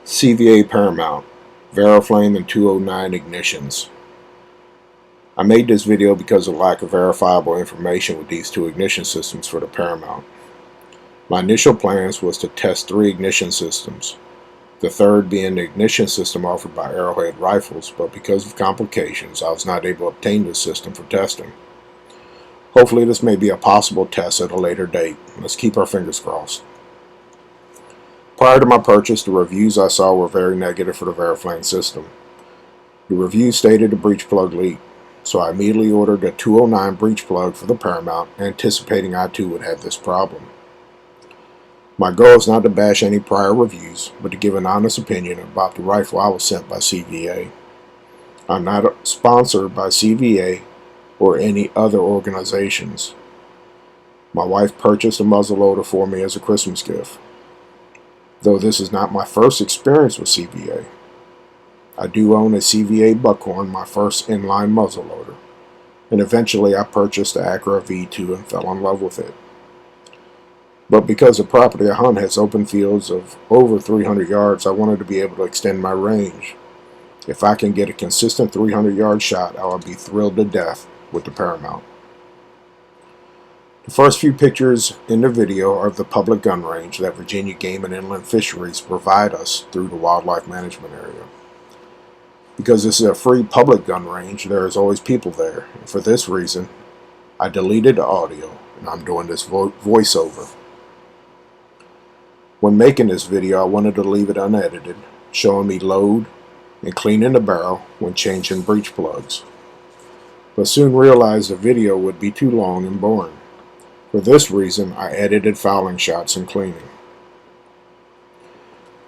CVA Paramount, Variflame and 209 ignitions. I made this video because of lack of verifiable information with these two ignition systems for the Paramount. My initial plans was to test 3 ignition systems, the third being the ignition system offered by Arrowhead Rifles, but because of complications I was not able to obtain this system for testing. Hopefully this may be a possible test at a later date. Let's keep our fingers crossed. Prior to my purchase, the reviews I saw were very negative for the Variflame system. The reviews stated a breech plug leak, so I immediately ordered a 209 breech plug for the Paramount, anticipating I too would have this problem. My goal is not to bash any prior reviews, but to give an honest opinion about the rifle I was sent by CVA. I'm not sponsored by CVA or any other organizations. My wife purchased a muzzleloader for me as a Christmas gift. Though this is not my first experience with CVA. I do own a CVA Buckhorn, my first inline muzzleloader, and eventually I purchased the Acura V2 and fell in love with it. But because the property I hunt has open fields of over 300 yards, I wanted to be able to extend my range. If I can get a consistent 300-yard shot, I will be thrilled to death with the Paramount. The first few pictures in the video are of the public gun range that Virginia Game and Inland Fisheries provide us through the wildlife management area. Because this is a free public gun range, there is always people there, and for this reason, I deleted the audio and I'm doing this voiceover. When making this video, I wanted to leave it unedited, showing me load and cleaning the barrel when changing breech plugs. But soon realized the video would be too long and boring. For this reason, I edited fouling shots and cleaning.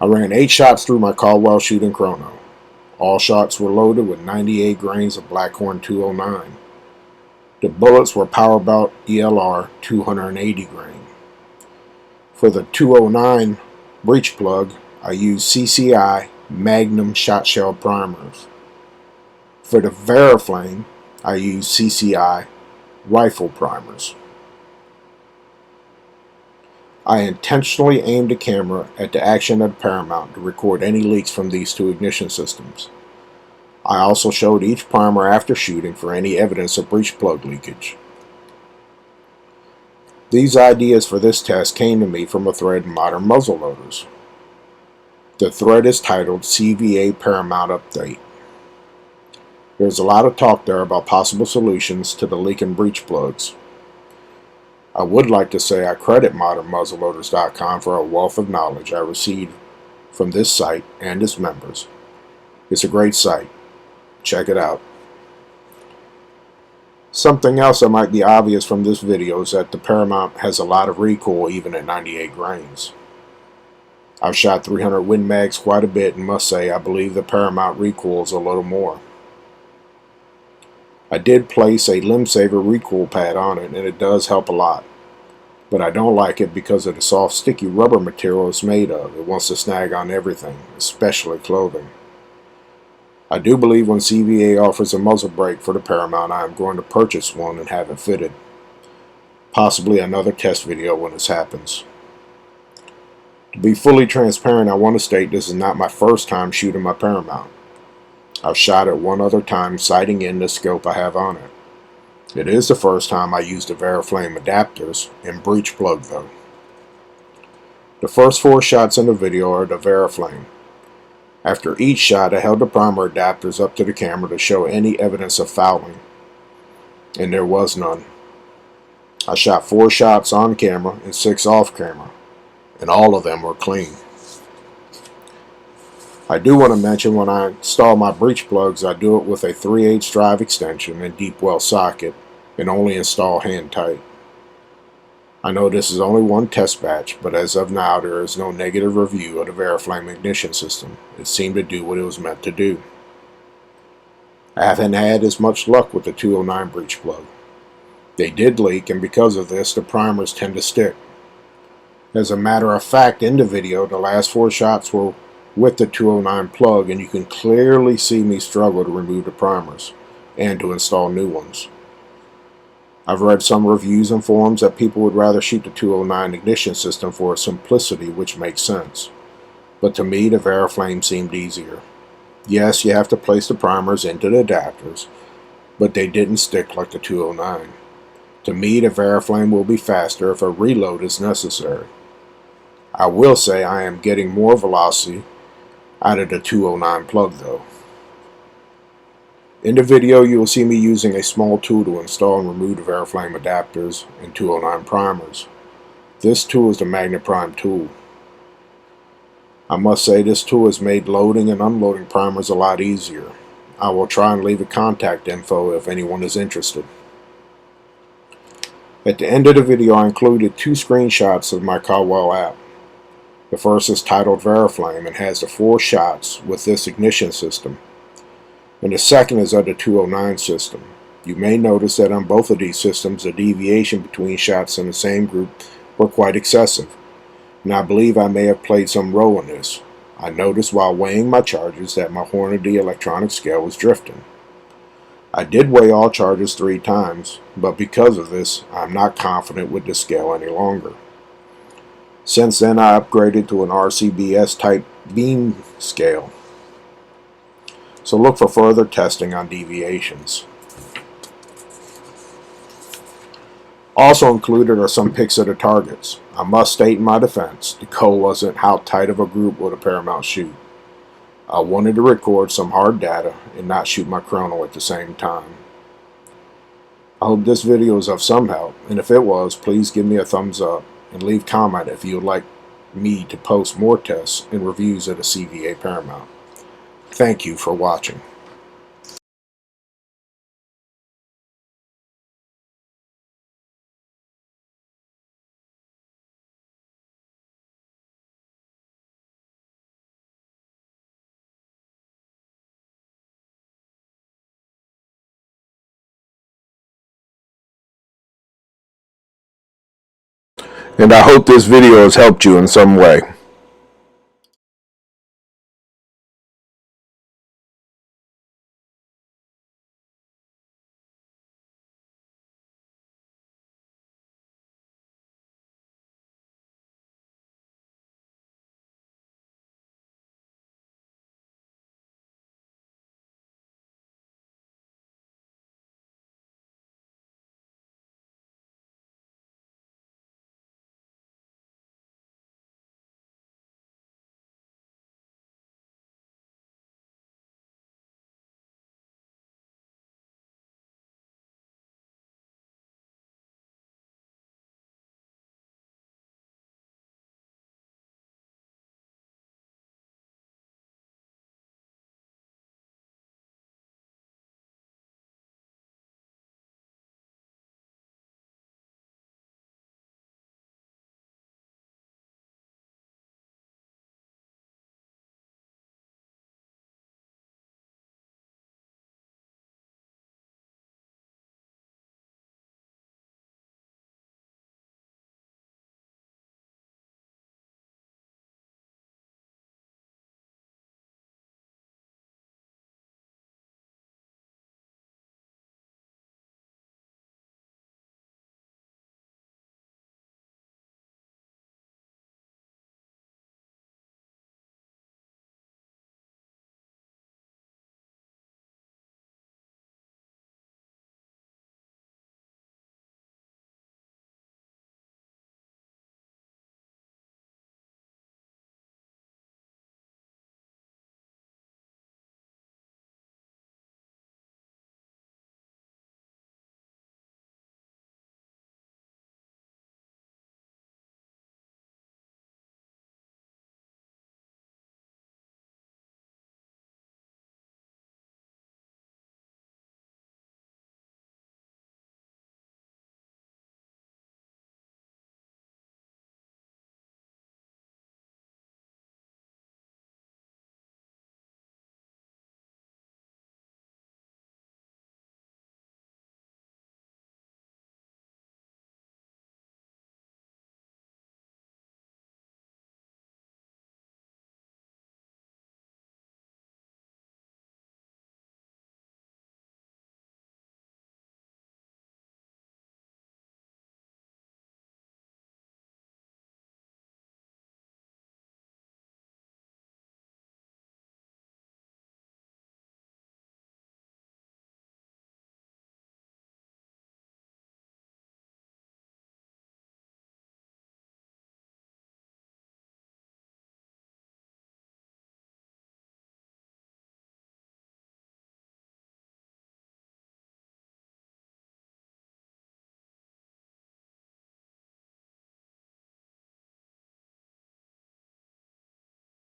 I ran 8 shots through my Caldwell shooting chrono. All shots were loaded with 98 grains of Blackhorn 209. The bullets were Powerbelt ELR 280 grain. For the 209 breech plug, I used CCI Magnum shot shell primers. For the Variflame, I used CCI rifle primers. I intentionally aimed the camera at the action of the Paramount to record any leaks from these two ignition systems. I also showed each primer after shooting for any evidence of breech plug leakage. These ideas for this test came to me from a thread in Modern Muzzleloaders. The thread is titled CVA Paramount Update. There's a lot of talk there about possible solutions to the leaking breech plugs. I would like to say I credit modernmuzzleloaders.com for a wealth of knowledge I received from this site and its members. It's a great site. Check it out. Something else that might be obvious from this video is that the Paramount has a lot of recoil even at 98 grains. I've shot 300 Win Mags quite a bit and must say I believe the Paramount recoils a little more. I did place a Limb Saver recoil pad on it and it does help a lot, but I don't like it because of the soft sticky rubber material it's made of. It wants to snag on everything, especially clothing. I do believe when CVA offers a muzzle brake for the Paramount, I am going to purchase one and have it fitted. Possibly another test video when this happens. To be fully transparent, I want to state this is not my first time shooting my Paramount. I've shot it one other time sighting in the scope I have on it. It is the first time I used the Variflame adapters and breech plug though. The first 4 shots in the video are the Variflame. After each shot I held the primer adapters up to the camera to show any evidence of fouling, and there was none. I shot 4 shots on camera and 6 off camera, and all of them were clean. I do want to mention when I install my breech plugs, I do it with a 3/8 drive extension and deep well socket and only install hand tight. I know this is only one test batch, but as of now there is no negative review of the Variflame ignition system. It seemed to do what it was meant to do. I haven't had as much luck with the 209 breech plug. They did leak, and because of this the primers tend to stick. As a matter of fact, in the video the last 4 shots were with the 209 plug, and you can clearly see me struggle to remove the primers and to install new ones. I've read some reviews and forums that people would rather shoot the 209 ignition system for its simplicity, which makes sense. but to me the Variflame seemed easier. Yes, you have to place the primers into the adapters, but they didn't stick like the 209. To me, the Variflame will be faster if a reload is necessary. I will say I am getting more velocity out of the 209 plug though. In the video, you will see me using a small tool to install and remove the Variflame adapters and 209 primers. This tool is the Magnet Prime tool. I must say this tool has made loading and unloading primers a lot easier. I will try and leave a contact info if anyone is interested. At the end of the video, I included 2 screenshots of my Caldwell app. The first is titled Variflame and has the 4 shots with this ignition system. And the second is of the 209 system. You may notice that on both of these systems the deviation between shots in the same group were quite excessive, and I believe I may have played some role in this. I noticed while weighing my charges that my Hornady electronic scale was drifting. I did weigh all charges 3 times, but because of this I'm not confident with the scale any longer. Since then I upgraded to an RCBS type beam scale. So look for further testing on deviations. Also included are some pics of the targets. I must state in my defense, the goal wasn't how tight of a group would a Paramount shoot. I wanted to record some hard data and not shoot my chrono at the same time. I hope this video is of some help, and if it was, please give me a thumbs up and leave comment if you would like me to post more tests and reviews of the CVA Paramount. Thank you for watching. And I hope this video has helped you in some way.